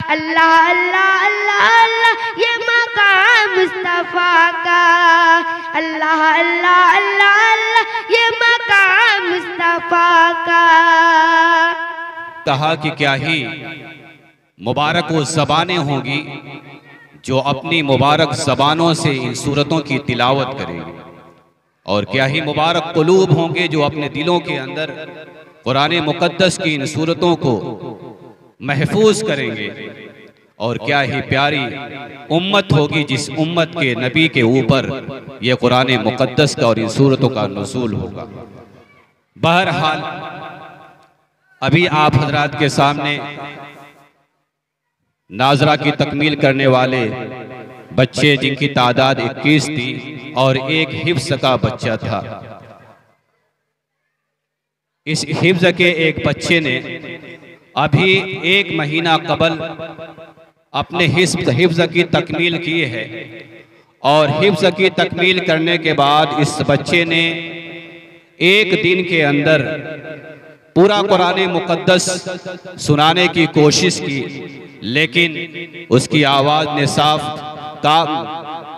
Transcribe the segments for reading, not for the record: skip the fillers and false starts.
अल्लाह अल्लाह अल्लाह अल्लाह ये मकाम मुस्तफा का, अल्लाह अल्लाह अल्लाह अल्लाह ये मकाम मुस्तफा का। कहा कि क्या ही मुबारक वो ज़बानें होंगी जो अपनी मुबारक ज़बानों से इन सूरतों की तिलावत करेंगे, और क्या ही मुबारक क़ुलूब होंगे जो अपने दिलों के अंदर कुरान मुक़द्दस की इन सूरतों को महफूज करेंगे, और क्या ही प्यारी उम्मत होगी जिस उम्मत के नबी के ऊपर ये कुरान मुक़द्दस का और इन सूरतों का नुज़ूल होगा। बहरहाल अभी आप हजरात के सामने नाजरा की तकमील करने वाले बच्चे जिनकी तादाद 21 थी और एक हिफ्ज़ का बच्चा था। इस हिफ्ज़ के एक बच्चे ने अभी 1 महीना कबल अपने हिफ्ज़ की तकमील की है, और हिफ्ज़ की तकमील करने के बाद इस बच्चे ने 1 दिन के अंदर पूरा कुरान मुक़द्दस सुनाने की कोशिश की, लेकिन उसकी आवाज़ ने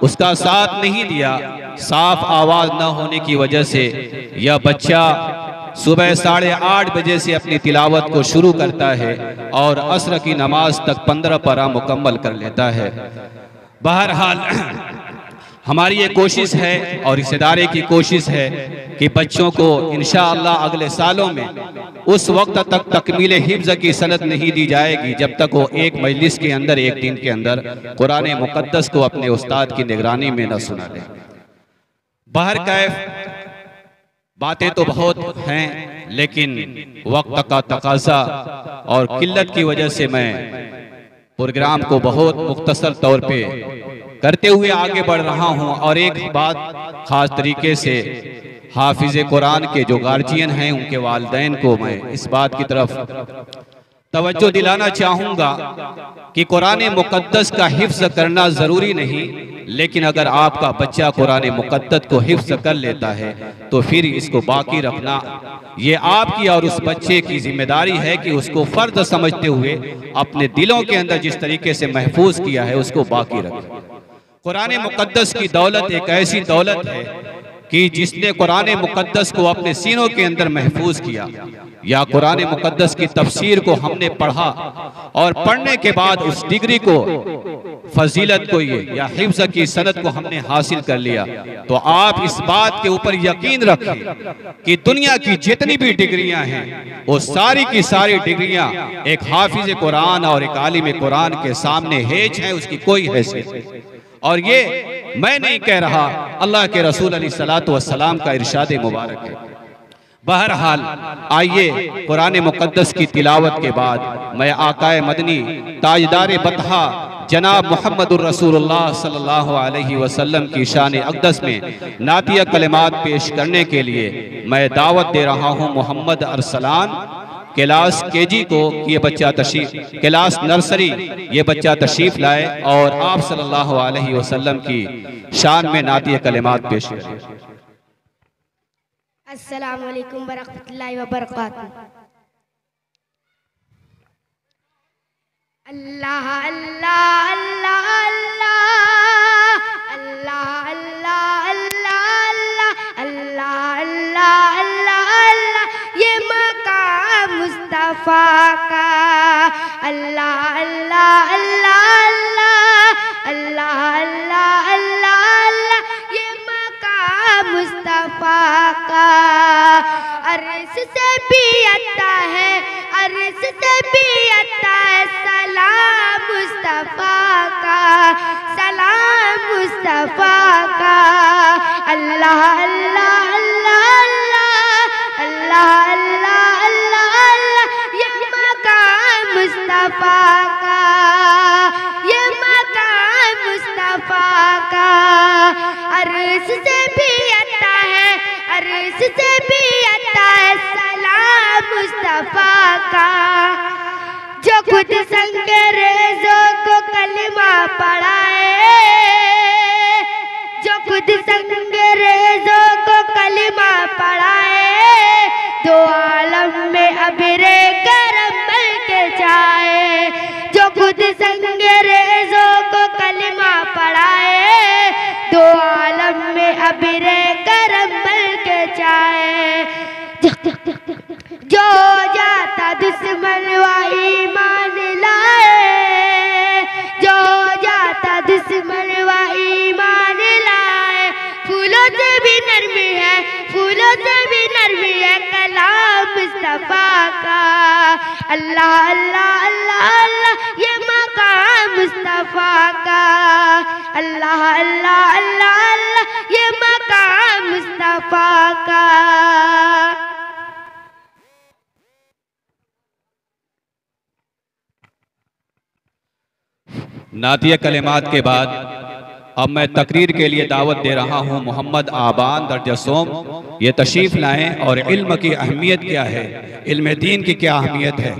उसका साथ नहीं दिया। साफ आवाज़ न होने की वजह से यह बच्चा सुबह 8:30 बजे से अपनी तिलावत को शुरू करता है और असर की नमाज तक 15 पारा मुकम्मल कर लेता है। बहरहाल हमारी ये कोशिश है और इस इदारे की कोशिश है कि बच्चों को इंशाअल्लाह अगले सालों में उस वक्त तक तकमील हिफ्ज़ की सनद नहीं दी जाएगी जब तक वो एक मजलिस के अंदर, एक दिन के अंदर कुरान मुक़द्दस को अपने उस्ताद की निगरानी में न सुना दे। बहरकैफ बातें तो बहुत हैं, लेकिन वक्त का तकाज़ा और किल्लत की वजह से मैं प्रोग्राम को बहुत मुख्तसर तौर पे करते हुए आगे बढ़ रहा हूँ। और एक बात ख़ास तरीके से हाफिज़ कुरान के जो गार्जियन हैं उनके वालिदैन को मैं इस बात की तरफ तवज्जो दिलाना चाहूँगा कि कुरान मुक़द्दस का हिफ्ज़ करना ज़रूरी नहीं, लेकिन अगर आपका बच्चा कुरान मुक़द्दस को हिफ्ज़ कर लेता है तो फिर इसको बाकी रखना ये आपकी और उस बच्चे की जिम्मेदारी है कि उसको फ़र्ज़ समझते हुए अपने दिलों के अंदर जिस तरीके से महफूज किया है उसको बाकी रखें। कुरान मुक़द्दस की दौलत एक ऐसी दौलत है कि जिसने कुरान मुक़द्दस को अपने सीनों के अंदर महफूज किया, या कुरान मुक़द्दस की तफसीर को हमने पढ़ा और पढ़ने के बाद उस डिग्री को, फजीलत को ये या हिफ्ज़ की सनद को हमने हासिल कर लिया, तो आप इस बात के ऊपर यकीन रखें कि दुनिया की जितनी भी डिग्रियां हैं वो सारी की सारी डिग्रियां एक हाफिज़ कुरान और एक आलिम कुरान के सामने हेज है, उसकी कोई हैसियत नहीं। और ये मैं नहीं कह रहा, अल्लाह के रसूल अलैहिस्सलातु वस्सलाम का इरशाद मुबारक है। बहरहाल आइए कुरान मुक़द्दस की तिलावत के बाद मैं आकाए मदनी ताजदार बतहा जनाब मुहम्मदुर रसूलुल्लाह सल्लल्लाहु अलैहि वसल्लम की शान अक़दस में नातिया कलिमात पेश करने के लिए मैं दावत दे रहा हूँ मोहम्मद अरसलान क्लास केजी को, ये बच्चा तशरीफ, क्लास नर्सरी ये बच्चा तशरीफ लाए और आप सल्लल्लाहु अलैहि वसल्लम की शान में नातिया कलिमात पेश करें। अस्सलामु अलैकुम वरहमतुल्लाहि वबरकातुहू। अल्लाह अल्लाह अल्लाह अल्लाह अल्लाह अल्लाह अल्लाह अल्लाह अल्लाह अल्लाह ये मकाम मुस्तफा का, अल्लाह अल्लाह अल्लाह अल्लाह अल्लाह अल्लाह अल्लाह ये मकाम मुस्तफा का। अर्श से भी आता है, अर्श से भी आता है सलाम मुस्तफा का, सलाम मुस्तफा का। अल्लाह अल्लाह अल्लाह अल्लाह अल्लाह अल्लाह अल्लाह ये मकाम मुस्तफा का, ये मकाम मुस्तफा का। अर्श से भी आता है, अर्श से भी आता है सलाम मुस्तफा का। जो खुद संगरेज़ों को कलिमा पढ़ाए, जो खुद संगरेज़ों को कलिमा पढ़ाए, दो आलम में अबरे करम बन के जाए। जो खुद दो आलम में अबरे करम बल के चाहे, जो जाता दुश्मन व ईमान लाए, जो जाता दुश्मन व ईमान लाए। फूलों से भी नरमी है, फूलों से भी नरमी है कलाम मुस्तफा का। अल्लाह अल्लाह अल्लाह अल्लाह ये मकाम मुस्तफा का। अल्लाह अल्लाह अल्लाह अल्लाह ये मकाम मुस्तफा का। नातिया कलिमात के बाद अब मैं तकरीर के लिए दावत दे रहा हूं मोहम्मद आबान दर्जा सोम, ये तशरीफ लाएं और इल्म की अहमियत क्या है, इल्म दीन की क्या अहमियत है,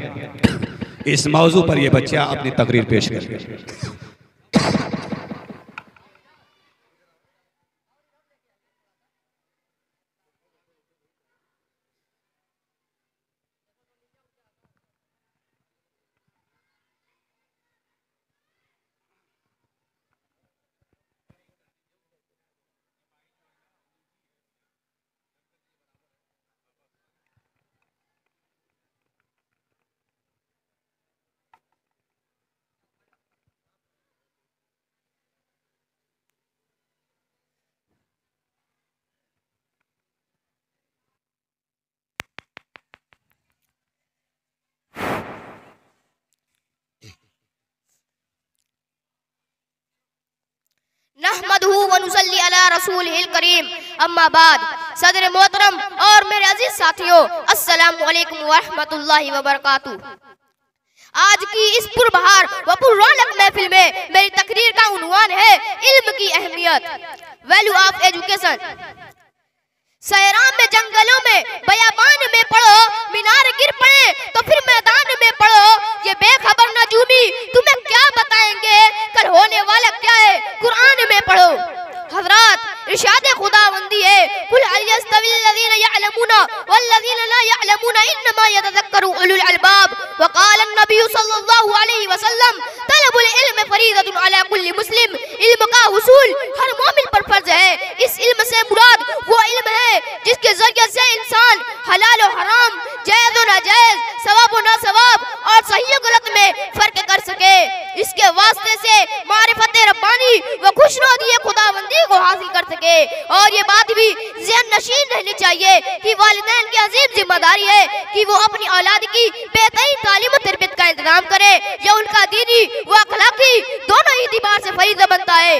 इस मौजू पर ये बच्चा अपनी तकरीर पेश करें। नहमदहू व नुसल्ली अला रसूलिहिल करीम, अम्मा बाद। सदर मोहतरम और मेरे अजीज साथियों, अस्सलामु अलैकुम व रहमतुल्लाहि व बरकातुहू। आज की इस पुरबहार व पुररौनक महफिल में मेरी तकरीर का उन्वान है इल्म की अहमियत, वैल्यू ऑफ एजुकेशन। सहराम में, जंगलों में, बयाबान में पढ़ो, मीनार गिर पड़े तो फिर मैदान में पढ़ो। ये बेखबर नजूमी तुम्हें क्या बताएंगे, कल होने वाला क्या है कुरान में पढ़ो। हजरात, इरशाद खुदावंदी है, कुल हल यस्तविल लज़ीना यअलमूना वल्लज़ीना ला यअलमूना इन्नमा यतज़क्करु उलुल अलबाब। व क़ाल नबी सल्लल्लाहु अलैहि वसल्लम, तलबुल इल्म फरीदतुन अला कुल्ली मुस्लिम। इल्म का हुसूल हर मोमिन पर फर्ज है। इस इल्म से मुराद वो इल्म है जिसके जरिए से इंसान हलाल और हराम, जायज और नाजायज, सवाब और नासवाब और सही और गलत में फर्क कर सके। इसके वास्ते से मारिफत रब्बानी व खुशनुदी खुदावंदी को हासिल कर सके। और ये बात भी ज़हन नशीन रहनी चाहिए कि वालिदैन की अजीम जिम्मेदारी है कि वो अपनी औलाद की बेहतरीन तालीम और तरबियत का इंतजाम करे। यह उनका दीनी व अखलाकी दोनों ही एतबार से फरीज़ा बनता है।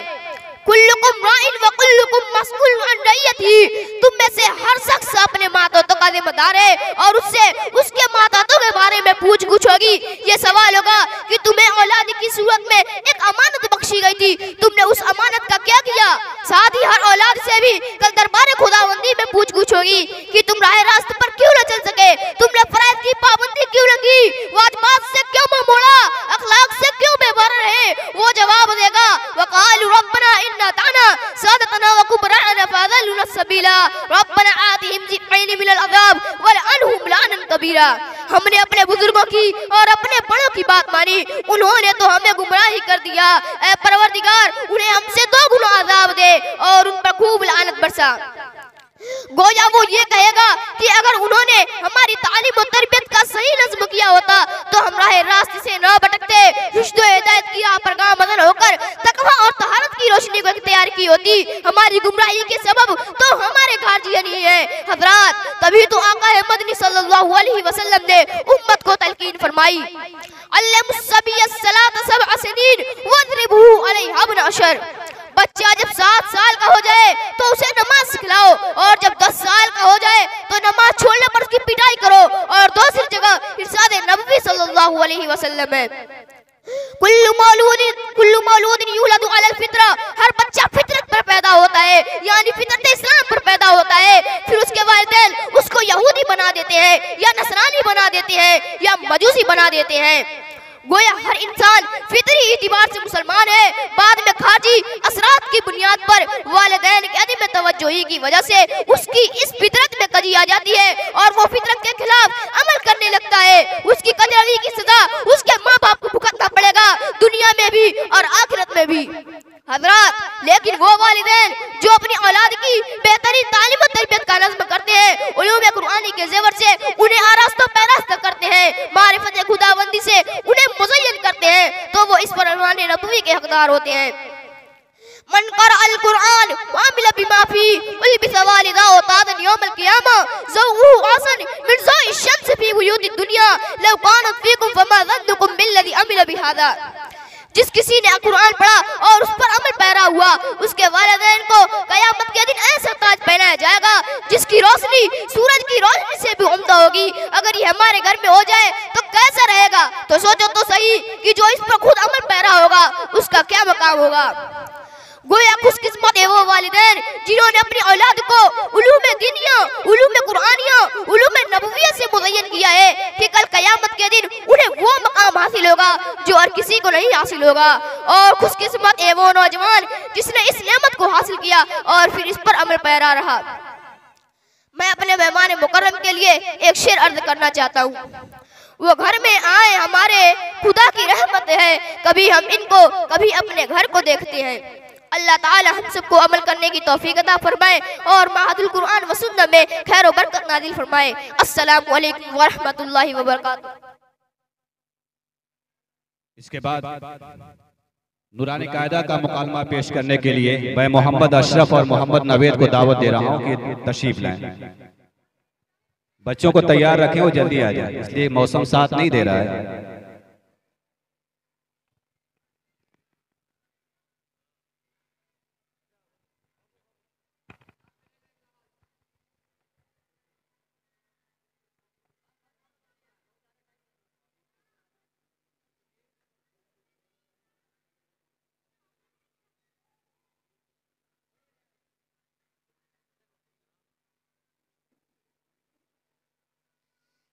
कुल्लुकुम राइन व कुल्लुकुम मस्ऊलुन अन रइयतिही। तुम में से हर शख्स अपने माता-पिता का जिम्मेदार है और उससे उसके माता-पिता के बारे में पूछ-गुछ होगी। ये सवाल होगा कि तुम्हें औलाद की सूरत में एक अमानत बख्शी गई थी, तुमने उस अमानत का क्या किया। साथ ही हर औलाद से भी कल दरबार खुदावंदी में पूछ-गुछ होगी कि तुम राह रास्त पर क्यों न चल सके, तुमने फराइज की पाबंदी क्यों लगी, वाजिबात से क्यों मुंह मोड़ा, अखलाक से क्यों बेबार रहे। वो जवाब देगा, वक़ालू रब्बना इन्ना ताना सादतना व कुबराना फअदल्लुना सबीला रब्बना आतिहिम ज़िफ़ैन मिनल अज़ाब वलअनहुम लानन कबीरा। हमने अपने बुजुर्गों की और अपने बड़ों की बात मानी, उन्होंने तो हमें गुमराही कर दिया। ऐ परवरदिगार, उन्हें हमसे दो गुना अज़ाब दे और उन पर खूब लानत बरसा। गोया वो ये कहेगा कि अगर उन्होंने हमारी तालीम और तरबियत का सही नज़्म किया होता तो हम राह रास्ते से न भटकते, रुश्द व हिदायत की राह पर गामज़न होकर तकवा और तहारत की रोशनी को इख्तियार की होती। हमारी गुमराही के सबब तो हमारे गार्जियन ही है। हजरात, तभी तो आका मदनी सल्लल्लाहु अलैहि वसल्लम ने उम्मत को तलकीन फरमाई, अल्लमुस्सबियस्सलात सबअ सनीन वज़रिबूहु अलैहा बिअशर। बच्चा जब 7 साल का हो जाए तो उसे नमाज सिखलाओ और जब 10 साल का हो जाए तो नमाज छोड़ने पर उसकी पिटाई करो। और दूसरी जगह इरशाद नबवी सल्लल्लाहु अलैहि वसल्लम है, कुल्लु मौलूदिन यूलदु अलल फित्रा। हर बच्चा फितरत पर पैदा होता है, यानी फितरत इस्लाम पर पैदा होता है। फिर उसके वालिदैन उसको यहूदी बना देते हैं या नसरानी बना देते हैं या मजूसी बना देते हैं। गोया हर इंसान फितरी इतिबार से मुसलमान है, बाद में खारजी असरात की बुनियाद पर वालिदैन की अदम तवज्जुही की वजह से उसकी इस फितरत में कजी आ जाती है और वो फितरत के खिलाफ अमल करने लगता है। उसकी कजरवी की सजा उसके माँ बाप को भुगतना पड़ेगा, दुनिया में भी और आखिरत में भी। हजरात, लेकिन वो वालिदैन जो अपनी औलाद की बेहतरीन तालीम और तरबियत का नज़्म करते हैं, उलूम कुरानी के ज़ेवर से उन्हें आरास्ता पैरास्ता करते हैं, मारिफत खुदाबंदी से उन्हें मुज़य्यन करते हैं, तो वो इस फरमान नबवी के हकदार होते हैं। मन क़रा अल कुरान व अमिल बिमा फी उल्बिस वालिदा व तादन यौमल क़ियामा ज़ऊ आसन मिन ज़ई शम्स फी वुजूदिद दुनिया लव कानत फीकुम फमा ज़न्नुकुम बिल्लज़ी अमिल बिहादा। जिस किसी ने कुरान पढ़ा और उस पर अमल पैरा हुआ, उसके वालिदैन को कयामत के दिन ऐसा ताज पहनाया जाएगा जिसकी रोशनी सूरज की रोशनी से भी उम्दा होगी। अगर ये हमारे घर में हो जाए तो कैसा रहेगा? तो सोचो तो सही कि जो इस पर खुद अमल पैरा होगा उसका क्या मकाम होगा। गोया खुशकिस्मत है वो वालिदैन जिन्होंने अपनी औलाद को उलूम दीनिया, उलूम कुरानिया, उलूम नबविया से मुज़य्यन किया है कि कल कयामत के दिन उन्हें वो मकाम हासिल होगा जो और किसी को नहीं हासिल होगा। और खुशकिस्मत है वो नौजवान जिसने इस नेमत को हासिल किया और फिर इस पर अमल पैरा रहा। मैं अपने मेहमान मुकर्रम के लिए एक शेर अर्ज करना चाहता हूँ। वो घर में आए हमारे खुदा की रहमत है, कभी हम इनको कभी अपने घर को देखते हैं। अल्लाह ताला हम सबको अमल करने की तौफीक अता फरमाए और माहदुल कुरान व सुन्नत में खैर व बरकत नाज़िल फरमाए। अस्सलामु अलैकुम व रहमतुल्लाहि व बरकातुहू। इसके बाद नूरानी कायदा का मुकालमा पेश करने के लिए मैं मोहम्मद अशरफ और मोहम्मद नवेद को दावत दे रहा हूं कि तशरीफ लाएं। बच्चों को तैयार रखें, वो जल्दी आ जाए, इसलिए मौसम साथ नहीं दे रहा है।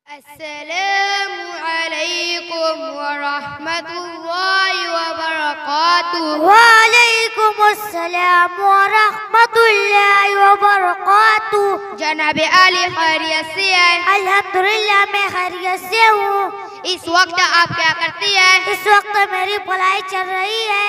अस्सलामु अलैकुम व रहमतुल्लाहि व बरकातुहू। वालेकुम अस्सलाम व रहमतुल्लाहि व बरकातुहू। जनाब आली खैरियत से हैं? अल्हम्दुलिल्लाह मैं खैरियत से हूँ। इस वक्त आप क्या करती हैं? इस वक्त मेरी पढ़ाई चल रही है।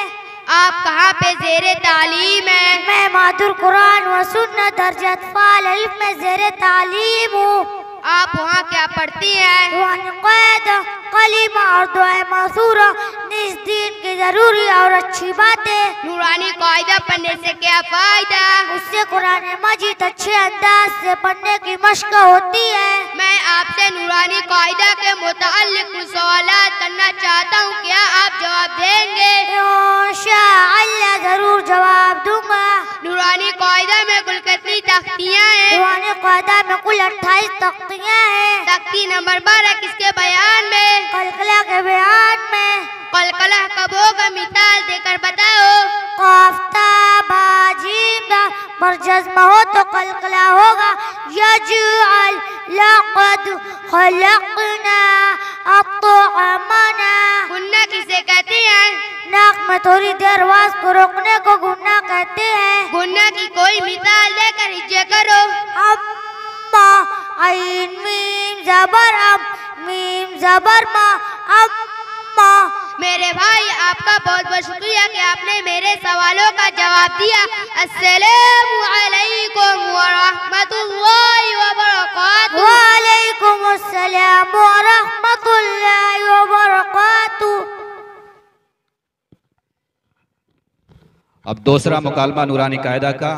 आप कहाँ पे ज़ेरे तालीम है? मैं माहदुल कुरान व सुन्नत दर्जत फाल अलिफ में ज़ेरे तालीम हूँ। आप वहाँ क्या पढ़ती हैं? कलीमा और दुआए मासूरा, निज दीन की जरूरी और अच्छी बातें। नूरानी कायदा पढ़ने से क्या फायदा? उससे कुरान मजीद अच्छे अंदाज से पढ़ने की मशक होती है। मैं आपसे नूरानी कायदा के मुताल्लिक कुछ सवालात करना चाहता हूँ, क्या आप जवाब देंगे? इंशाअल्लाह जरूर जवाब दूंगा। नूरानी कायदा में कुल कितनी तख्तियाँ हैं? नूरानी कायदा में कुल 28 तख्तियाँ हैं। तख्ती नंबर 12 किसके बयान में? कलकला के बयान में। कलकला कब होगा, मिसाल देकर बताओ। काफ्ता बाजीदा पर जज्म हो तो कलकला होगा। यजअल लक़द खलक़ना अत्तअमना। गुन्ना किसे कहते हैं? नाक में थोड़ी देर आवाज को रोकने को गुन्ना कहते हैं। गुन्ना की कोई मिसाल देकर हिज्जे करो। अम्मा ऐन मीम ज़बर अम, मीम ज़बर मा, अम्मा। मेरे भाई आपका बहुत बहुत शुक्रिया कि आपने मेरे सवालों का जवाब दिया। अस्सलामु अलैकुम व रहमतुल्लाहि व बरकातुहू। वालेकुम अस्सलाम व रहमतुल्लाहि व बरकातुहू। अब दूसरा मुकालमा नूरानी कायदा का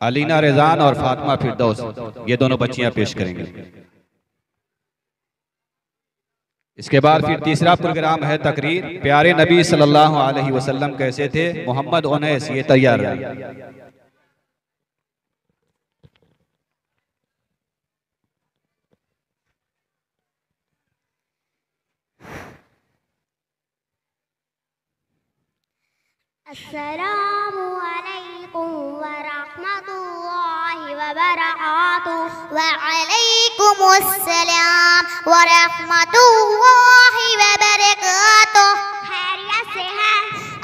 अलीना रिजान और फातिमा फिरदौस, ये दोनों बच्चियां पेश करेंगे। इसके बाद फिर तीसरा प्रोग्राम है तकरीर, प्यारे नबी सल्लल्लाहु अलैहि वसल्लम कैसे थे, मोहम्मद उनैस, ये तैयार रहे। अस्सलामु अलैकुम व रहमतुल्लाहि व बरकातुहू। व अलैकुम अस्सलाम व रहमतुल्लाहि व बरकातुहू। खैरियत से हैं?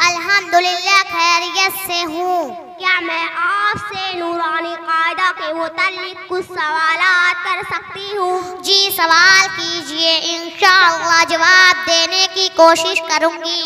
अल्हम्दुलिल्लाह खैरियत से हूँ। क्या मैं आपसे नूरानी कायदा के मुताल्लिक कुछ सवालात कर सकती हूँ? जी सवाल कीजिए, इंशाअल्लाह जवाब देने की कोशिश करूँगी।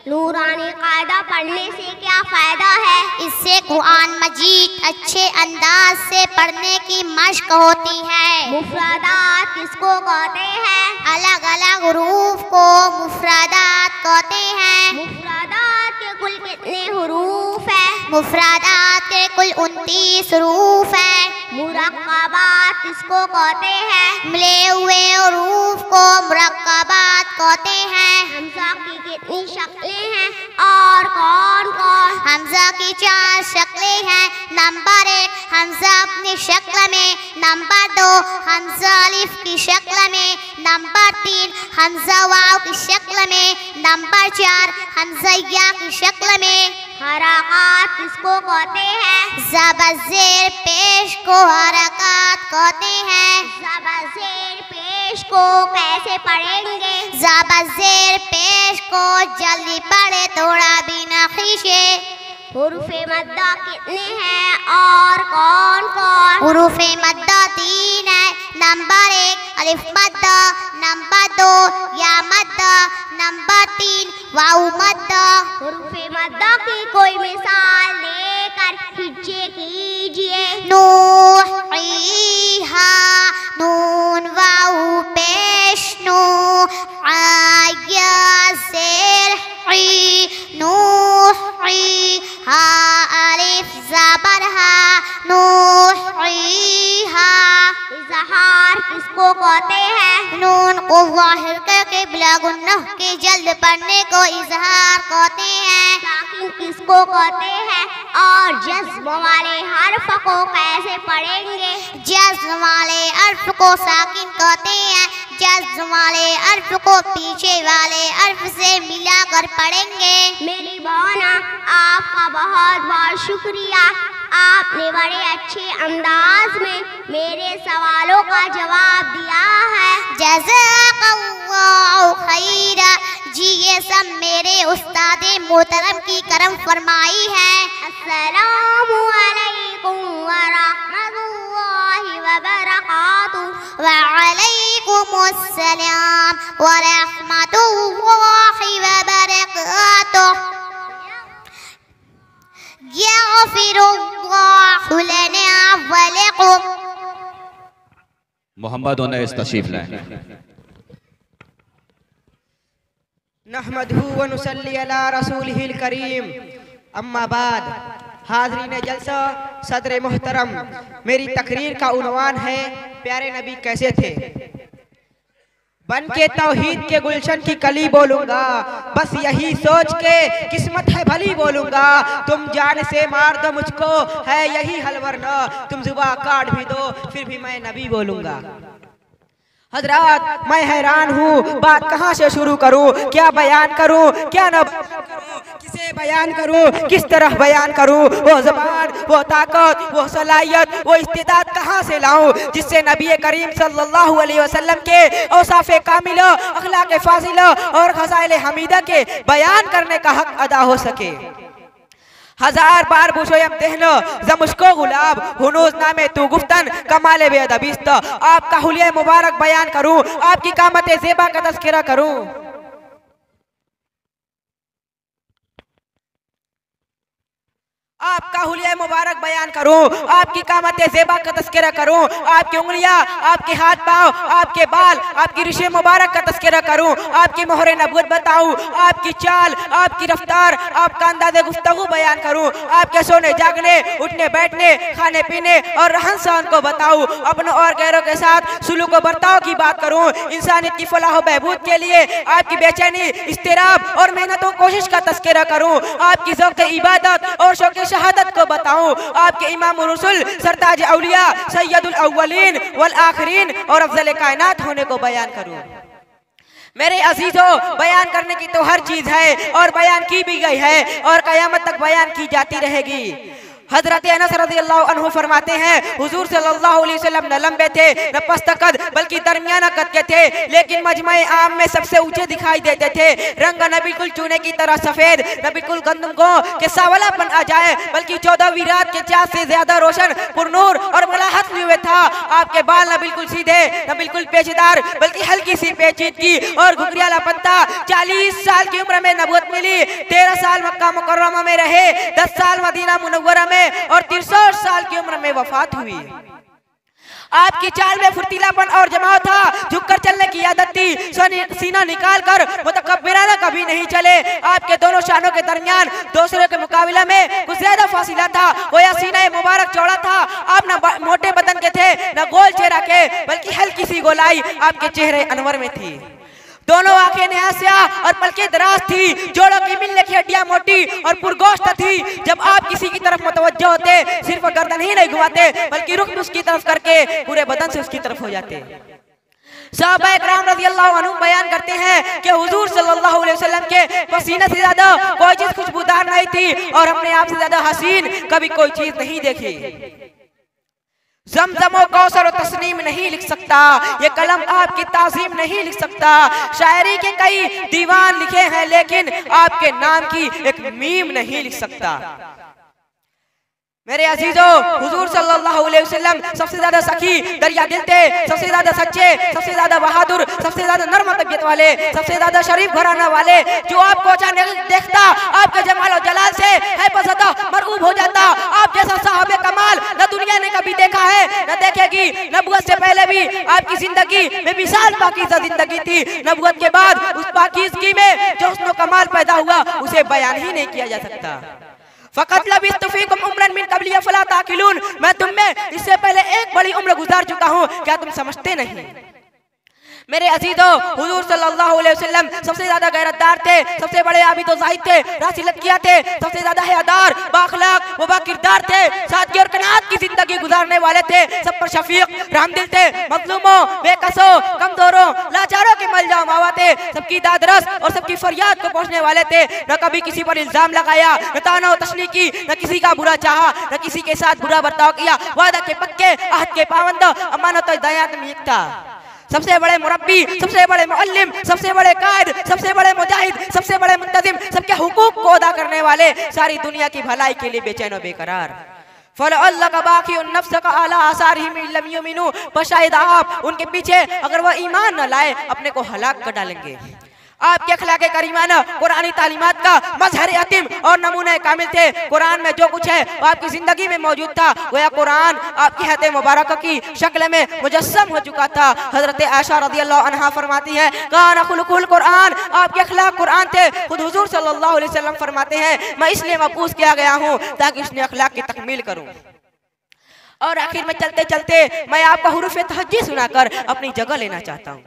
नूरानी कायदा पढ़ने से क्या फायदा है? इससे कुरान मजीद अच्छे अंदाज से पढ़ने की मश्क होती है। मुफरदात किसको कहते हैं? अलग अलग हुरूफ को मुफरदात कहते हैं। मुफरदात के कुल कितने हुरूफ है? मुफरदात के कुल 29 हुरूफ है। मुरक्कबात किसको कहते हैं? मिले हुए हुरूफ को मुरक्कबात कहते हैं। हमजा की कितनी शक्लें हैं और कौन कौन? हमजा की 4 शक्लें हैं। नंबर 1 हमजा अपनी शक्ल में, नंबर 2 हमजा अलिफ की शक्ल में, नंबर 3 हमजा वाव की शक्ल में, नंबर 4 हमजा या की शक्ल में। हरकत किसको कहते हैं? ज़बर ज़ेर पेश को हरकत कहते हैं। ज़बर ज़ेर पेश को कैसे पढ़ेंगे? ज़बर ज़ेर पेश को जल्दी पढ़े, थोड़ा भी न खींचे। हुरूफ़े मद्दा कितने हैं और कौन कौन? हुरूफ़े मद्दा 3 है। नंबर 1 अलिफ मद्दा, नंबर 2 या मद्दा, नंबर 3 वाऊ मद्दा। हुरूफ़े मद्दा की कोई मिसाल देकर हिज्जे कीजिए। नून ईहा, नून वाऊ पेश नू, आया ज़ेर ई, नू ई हा अलिफ ज़बर हा, नू ई हा। इज़हार किसको कहते हैं? नून को ज़ाहिर करके बिला गुन्नह के जल्द पढ़ने को इज़हार कहते हैं। साकिन किसको कहते हैं और जज़्म वाले हर्फ को कैसे पढ़ेंगे? जज़्म वाले हर्फ को साकिन कहते हैं। जज़्म वाले हर्फ को पीछे वाले हर्फ से मिलाकर पढ़ेंगे। मेरी बहना आपका बहुत बहुत शुक्रिया। आपने बड़े अच्छे अंदाज में मेरे सवालों का जवाब दिया है। जज़ाकल्लाहु खैरा। जी ये सब मेरे उस्ताद मोहतरम की करम फरमाई है। अस्सलामु अलैकुम व रहमतुल्लाहि व बरकातुहू। व अलैकुमुस्सलाम व रहमतुल्लाहि व बरकातुहू। यग़फिरुल्लाहु लना व लकुम। मोहम्मद उन्नीस तशरीफ लाएं। नहमदहू व नुसल्ली अला रसूलिहिल करीम। अम्मा बाद, हाज़रीन जलसा सदर मोहतरम, मेरी तकरीर का उन्वान है प्यारे नबी कैसे थे। बन के तौहीद के गुलशन की कली बोलूंगा, बस यही सोच के किस्मत है भली बोलूंगा। तुम जान से मार दो मुझको, है यही हल वरना तुम जुबा काट भी दो, फिर भी मैं नबी बोलूंगा। हजरात मैं हैरान हूँ, बात कहाँ से शुरू करूँ, क्या बयान करूँ, क्या न किसे बयान करूँ, किस तरह बयान करूँ। वो ज़बान, वो ताकत, वो सलाहियत, वो इस्तिदाद कहाँ से लाऊं जिससे नबी करीम सल्लल्लाहु अलैहि वसल्लम के औसाफ़े कामिला, अखलाक़ फाज़िला और ख़ज़ाइल हमीदा के बयान करने का हक अदा हो सके। हजार बार बुशोयम देहनो जमुश्को गुलाब हुनूज नामे तू गुफ्तन कमाले बेअदबिस्त। आपका हुलिया मुबारक बयान करूं, आपकी कामत ज़ेबा का तज़किरा करूं। आपका हुलिया मुबारक बयान करूं, आपकी कामत ज़ेबा का तज़किरा करूं। आपकी उंगलियां, आपके हाथ पाँव, आपके बाल, आपकी रिशे मुबारक का तज़किरा करूं। आपकी मोहरे नबूवत बताऊं, आपकी चाल, आपकी रफ्तार, आपका अंदाज़े गुफ्तगू बयान करूं। आपके सोने जागने, उठने बैठने, खाने पीने और रहन सहन को बताऊं। अपनों और गैरों के साथ सुलूक व बर्ताव की बात करूं। इंसानियत की फलाह व बहबूद के लिए आपकी बेचैनी, इस्तिराब और मेहनतों कोशिश का तज़किरा करूं। आपकी ज़ौक़ इबादत और शौक़ शहादत को बताऊं। आपके इमाम रसूल, सरताज औलिया, सैयदुल अव्वलीन वल आखिरीन और अफजल कायनात होने को बयान करूं। मेरे अजीजों, बयान करने की तो हर चीज़ है और बयान की भी गई है और क़यामत तक बयान की जाती रहेगी। हजरत अनस रज़ियल्लाहु अन्हु फरमाते हैं हुजूर सल्लल्लाहु अलैहि वसल्लम न लंबे थे न पस्त कद बल्कि दरमियाना कद के थे, लेकिन मजमे आम में सबसे ऊंचे दिखाई देते थे। रंग न बिल्कुल चूने की तरह सफेद न बिल्कुल गंदम को के सावलापन आ जाए, बल्कि 14वीं रात के चाँद से ज्यादा रोशन पुरनूर और मलाहत लिए हुए था। आपके बाल न बिल्कुल सीधे न बिल्कुल पेचीदार बल्कि हल्की सी पेचीदगी और घुघरियालापन था। 40 साल की उम्र में नबूवत मिली, 13 साल मक्का मुकर्रमा में रहे, 10 साल मदीना मुनव्वरा में और 63 साल की उम्र में वफात हुई। आपकी चाल में फुर्तीलापन और जमाव था, झुककर चलने की आदत थी, सीना निकाल कर मुतकब्बिराना कभी नहीं चले। आपके दोनों शानों के दरमियान दूसरे के मुकाबला में कुछ ज्यादा फासिला था, गोया सीना मुबारक चौड़ा था। आप न मोटे बदन के थे न गोल चेहरा के, बल्कि हल्की सी गोलाई आपके चेहरे अनवर में थी। दोनों आंखें नयासिया और पलकें दराज थी, जोड़ों की मिलने की हड्डियां मोटी और पुरगोश्त थी। जब आप किसी की तरफ मुतवज्जो होते, सिर्फ गर्दन ही नहीं घुमाते बल्कि रुख उसकी तरफ करके पूरे बदन से उसकी तरफ हो जाते। सहाबा इकराम रज़ियल्लाहु अन्हुम बयान करते हैं कि हुजूर सल्लल्लाहु अलैहि वसल्लम के पसीने से ज्यादा कोई चीज खुशबूदार नहीं थी और अपने आप से ज्यादा हसीन कभी कोई चीज नहीं देखी। ज़मज़म कौसर और तस्नीम नहीं लिख सकता, ये कलम आपकी ताज़ीम नहीं लिख सकता। शायरी के कई दीवान लिखे हैं लेकिन आपके नाम की एक मीम नहीं लिख सकता। मेरे अजीजों, हुजूर सल्लल्लाहु अलैहि वसल्लम सबसे ज्यादा सखी दरिया दिल थे, सबसे ज्यादा सच्चे, सबसे ज्यादा बहादुर, सबसे ज्यादा नर्म तबीयत वाले, सबसे ज्यादा शरीफ घराना वाले। जो आपको अचानक देखता आपके जमाल और जलाल से है पसंदा मरऊब हो जाता। आप जैसा साहब कमाल न दुनिया ने कभी देखा है न देखेगी। नबुवत से पहले भी आपकी जिंदगी में विशाल पाकीज़ा जिंदगी थी, नबुवत के बाद उस पाकीज़गी में जो हुस्न कमाल पैदा हुआ उसे बयान ही नहीं किया जा सकता। फ़क़त लबिस्तु फ़ीकुम उम्रन मिन क़ब्ली फ़ला ताक़िलून, मैं तुम में इससे पहले एक बड़ी उम्र गुजार चुका हूँ, क्या तुम समझते नहीं। मेरे अजीजों, हुजूर सल्लल्लाहु अलैहि वसल्लम सबसे ज्यादा गैरतदार थे, सबसे बड़े आबिद व ज़ाहिद थे, रासिलत किया थे, सबसे ज्यादा हयादार, बाखलाक व बाकिरदार थे, सादगी और कनात की जिंदगी गुजारने वाले थे, सब पर शफीक रहमदिल थे, मजलूमों, बेकसों, कमजोरों, लाचारों के मलजा मावा थे, सबकी दादरस और सबकी फरियाद को पहुंचने वाले थे। न कभी किसी पर इल्जाम लगाया, न ताना व तशनी की, न किसी का बुरा चाहा, न किसी के साथ बुरा बर्ताव किया। वादा के पक्के, अहद के पाबंद, अमानत और दयात में एक था। सबसे बड़े मुरब्बी, सबसे बड़े मुअल्लिम, सबसे बड़े कायद, सबसे बड़े मुजाहिद, सबसे बड़े मुंतजिम, सबके हुकूक को अदा करने वाले, सारी दुनिया की भलाई के लिए बेचैन और बेकरार। फलअल्लाह का बाकी उन नफ्स का आला आसारहिम लम युमिनू, शायद आप उनके पीछे अगर वह ईमान न लाए अपने को हलाक कर डालेंगे। आपके अखलाक करीमाना कुरानी तालीमात का मजहर अतीम और नमूने कामिल थे। कुरान में जो कुछ है वो आपकी जिंदगी में मौजूद था, गोया कुरान आपकी हत मुबारक की शक्ल में मुजस्सम हो चुका था। हजरत आयशा रज़ियल्लाहु अन्हा फरमाती है काना खुलुकुल कुरान, आपके अखलाक कुरान थे। खुद हुजूर सल्लल्लाहु अलैहि वसल्लम फरमाते हैं मैं इसलिए मबूस किया गया हूँ ताकि उसने अखलाक की तकमील करूँ। और आखिर में चलते चलते मैं आपको हुरूफ तहज्जी सुनाकर अपनी जगह लेना चाहता हूँ।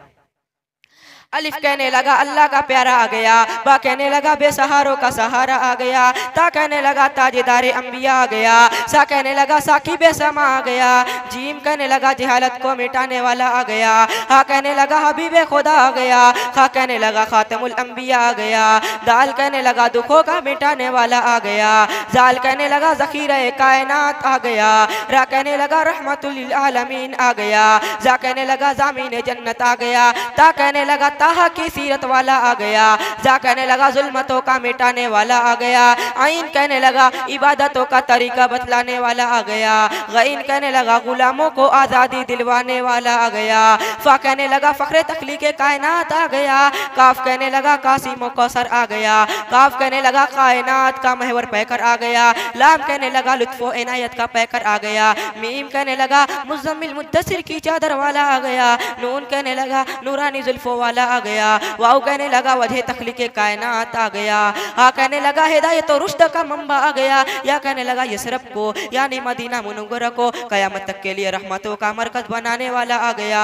अलिफ कहने लगा अल्लाह का प्यारा आ गया, बा कहने लगा बेसहारों का सहारा आ गया, ता कहने लगा ताजेदार अंबिया आ गया, सा कहने लगा साकी बेसमा आ गया, जीम कहने लगा जहालत को मिटाने वाला आ गया, हा कहने लगा हबीबे खुदा आ गया, खा कहने लगा खातमुल अंबिया आ गया, दाल कहने लगा दुखों का मिटाने वाला आ गया, जाल कहने लगा ज़ख़ीरा कायनात आ गया, रा कहने लगा रहमतुल लिल आलमीन आ गया, जा कहने लगा ज़ामीन जन्नत आ गया, ता कहने लगा ताहा की सीरत वाला आ गया, जा कहने लगा जुल्मतों का मिटाने वाला आ गया, आइन कहने लगा इबादतों का तरीका बतलाने वाला आ गया, गईन कहने लगा गुलामों को आज़ादी दिलवाने वाला आ गया, फा कहने लगा फ़ख्र तख्लीक़े कायनात आ गया, काफ कहने लगा कासिम कौसर आ गया, काफ कहने लगा कायनात का महवर पैकर आ गया, लाम कहने लगा लुत्फ़ो इनायत का पैकर आ गया, मीम कहने लगा मुज़म्मिल मुद्दसिर की चादर वाला आ गया, नून कहने लगा नूरानी जुल्फ़ों वाला आ गया, वाव कहने लगा वजह तख्लीक़े कायनात आ गया, हा कहने लगा हिदायत और रुश्द का मंबा आ गया, या कहने लगा यसरब को यानी मदीना मुनव्वरा को क़यामत तक के लिए रहमतों का मरकज़ बनाने वाला आ गया।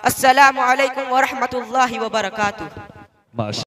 अस्सलामु अलैकुम व रहमतुल्लाहि व बरकातुहू।